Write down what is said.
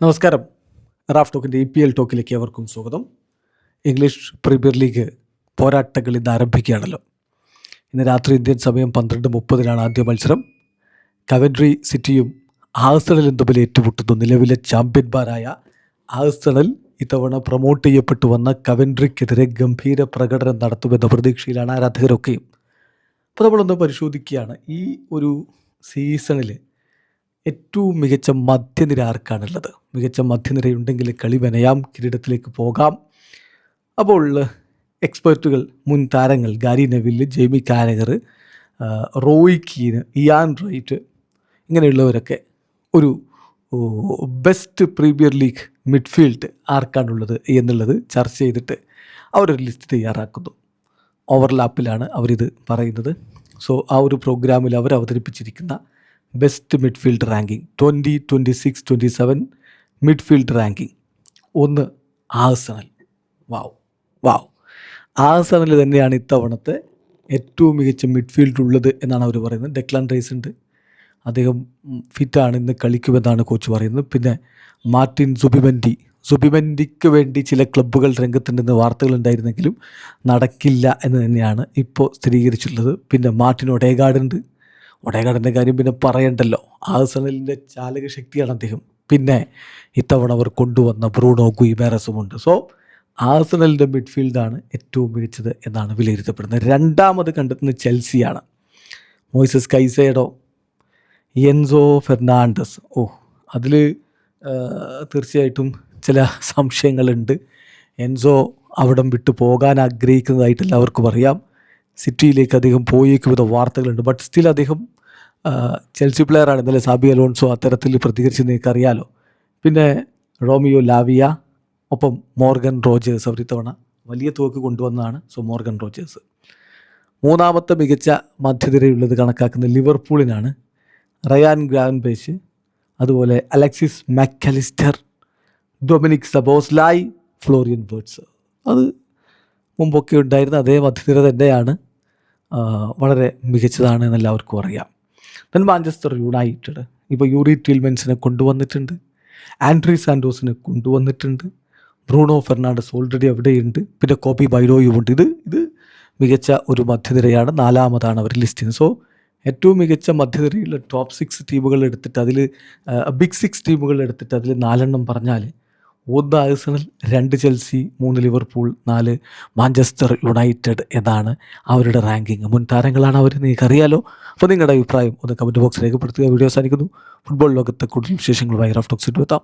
നമസ്കാരം. Raf ടോക്കിൻ്റെ EPL ടോക്കിലേക്ക് അവർക്കും സ്വാഗതം. ഇംഗ്ലീഷ് പ്രീമിയർ ലീഗ് പോരാട്ടങ്ങൾ ഇന്ന് ആരംഭിക്കുകയാണല്ലോ. ഇന്ന് രാത്രി ഇന്ത്യൻ സമയം 12:30 ആദ്യ മത്സരം. കവൻട്രി സിറ്റിയും ആഴ്സണലും തമ്മിൽ ഏറ്റുമുട്ടുന്നു. നിലവിലെ ചാമ്പ്യന്മാരായ ആഴ്സണൽ ഇത്തവണ പ്രൊമോട്ട് ചെയ്യപ്പെട്ടു വന്ന കവൻട്രിക്കെതിരെ ഗംഭീര പ്രകടനം നടത്തുമെന്ന പ്രതീക്ഷയിലാണ് ആരാധകരൊക്കെയും. അപ്പോൾ നമ്മളൊന്ന് പരിശോധിക്കുകയാണ്, ഈ ഒരു സീസണിൽ ഏറ്റവും മികച്ച മധ്യനിര ആർക്കാണുള്ളത്. മികച്ച മധ്യനിരയുണ്ടെങ്കിൽ കളി മെനയാം, കിരീടത്തിലേക്ക് പോകാം. അപ്പോൾ എക്സ്പെർട്ടുകൾ, മുൻ താരങ്ങൾ Gary Neville, Jamie Carragher, Roy Keane, Ian Wright ഇങ്ങനെയുള്ളവരൊക്കെ ഒരു ബെസ്റ്റ് പ്രീമിയർ ലീഗ് മിഡ്ഫീൽഡ് ആർക്കാണുള്ളത് എന്നുള്ളത് ചർച്ച ചെയ്തിട്ട് അവരൊരു ലിസ്റ്റ് തയ്യാറാക്കുന്നു. ഓവർലാപ്പിലാണ് അവരിത് പറയുന്നത്. സോ ആ ഒരു പ്രോഗ്രാമിൽ അവർ അവതരിപ്പിച്ചിരിക്കുന്ന best midfield ranking 2026-27 midfield ranking 1 Arsenal. Wow Arsenal തന്നെയാണ് ഇത്തവണത്തെ ഏറ്റവും മികച്ച മിഡ്ഫീൽഡ് ഉള്ളത് എന്നാണ് അവർ പറയുന്നത്. ഡെക്ലാൻ റൈസ് ഉണ്ട്, അദ്ദേഹം ഫിറ്റാണ്, ഇന്ന് കളിക്കുമെന്നാണ് കോച്ച് പറയുന്നത്. പിന്നെ മാർട്ടിൻ സുബിമെൻഡിക്ക് വേണ്ടി ചില ക്ലബ്ബുകൾ രംഗത്തുണ്ടെന്ന് വാർത്തകളുണ്ടായിരുന്നെങ്കിലും നടക്കില്ല എന്ന് തന്നെയാണ് ഇപ്പോൾ സ്ഥിരീകരിച്ചിട്ടുള്ളത്. പിന്നെ മാർട്ടിൻ ഒഡേഗാർഡിൻ്റെ കാര്യം പിന്നെ പറയണ്ടല്ലോ. ആഴ്സണലിൻ്റെ ചാലക ശക്തിയാണ് അദ്ദേഹം. പിന്നെ ഇത്തവണ അവർ കൊണ്ടുവന്ന ബ്രൂണോ ഗുയിമേറസുമുണ്ട്. സോ ആഴ്സണലിൻ്റെ മിഡ്ഫീൽഡാണ് ഏറ്റവും മികച്ചത് എന്നാണ് വിലയിരുത്തപ്പെടുന്നത്. രണ്ടാമത് കണ്ടെത്തുന്നത് ചെൽസിയാണ്. Moises Caicedo, Enzo Fernandez. അതിൽ തീർച്ചയായിട്ടും ചില സംശയങ്ങളുണ്ട്. എൻസോ അവിടം വിട്ടു പോകാൻ ആഗ്രഹിക്കുന്നതായിട്ട് എല്ലാവർക്കും അറിയാം. സിറ്റിയിലേക്ക് അദ്ദേഹം പോയേക്കുമെന്ന വാർത്തകളുണ്ട്. ബട്ട് സ്റ്റിൽ അദ്ദേഹം ചെൽസി പ്ലെയറാണ്. ഇന്നലെ സാബി അലോൺസോ അത്തരത്തിൽ പ്രതികരിച്ച് നിങ്ങൾക്കറിയാലോ. പിന്നെ റോമിയോ ലാവിയ, ഒപ്പം മോർഗൻ റോജേഴ്സ് അവർ ഇത്തവണ വലിയ തുക കൊണ്ടുവന്നതാണ്. So Morgan Rogers. മൂന്നാമത്തെ മികച്ച മധ്യനിരയുള്ളത് കണക്കാക്കുന്ന ലിവർപൂളിനാണ്. റയാൻ ഗ്രാവൻബെച്ച്, അതുപോലെ അലക്സിസ് മാക്കലിസ്റ്റർ, ഡൊമിനിക് സബോസ്ലായ്, ഫ്ലോറിയൻ വേർട്സ്. അത് മുമ്പൊക്കെ ഉണ്ടായിരുന്ന അതേ മധ്യനിര തന്നെയാണ്, വളരെ മികച്ചതാണ് എന്ന് എല്ലാവർക്കും അറിയാം. ദെൻ മാഞ്ചസ്റ്റർ യുണൈറ്റഡ് ഇപ്പോൾ യൂറി ടീൽമെൻസിനെ കൊണ്ടുവന്നിട്ടുണ്ട്, ആൻഡ്രി സാൻഡോസിനെ കൊണ്ടുവന്നിട്ടുണ്ട്, ബ്രൂണോ ഫെർണാണ്ടസ് ഓൾറെഡി അവിടെയുണ്ട്, പിന്നെ കോപ്പി ബൈലോയുമുണ്ട്. ഇത് മികച്ച ഒരു മധ്യനിരയാണ്. നാലാമതാണ് അവർ ലിസ്റ്റിന്. സോ ഏറ്റവും മികച്ച മധ്യനിരയുള്ള ടോപ്പ് 6 ടീമുകൾ എടുത്തിട്ട് അതിൽ ബിഗ് 6 ടീമുകൾ എടുത്തിട്ട് അതിൽ 4 പറഞ്ഞാൽ 1 Arsenal, 2 Chelsea, 3 Liverpool, 4 Manchester United എന്നാണ് അവരുടെ റാങ്കിങ്. മുൻ താരങ്ങളാണ് അവർ, നിങ്ങൾക്കറിയാലോ. അപ്പോൾ നിങ്ങളുടെ അഭിപ്രായം ഒന്ന് കമൻറ്റ് ബോക്സിൽ രേഖപ്പെടുത്തുക. വീഡിയോ അവസാനിക്കുന്നു. ഫുട്ബോൾ ലോകത്തെ കൂടുതൽ വിശേഷങ്ങളുമായി റാഫ് ടോക്സിൽ എത്താം.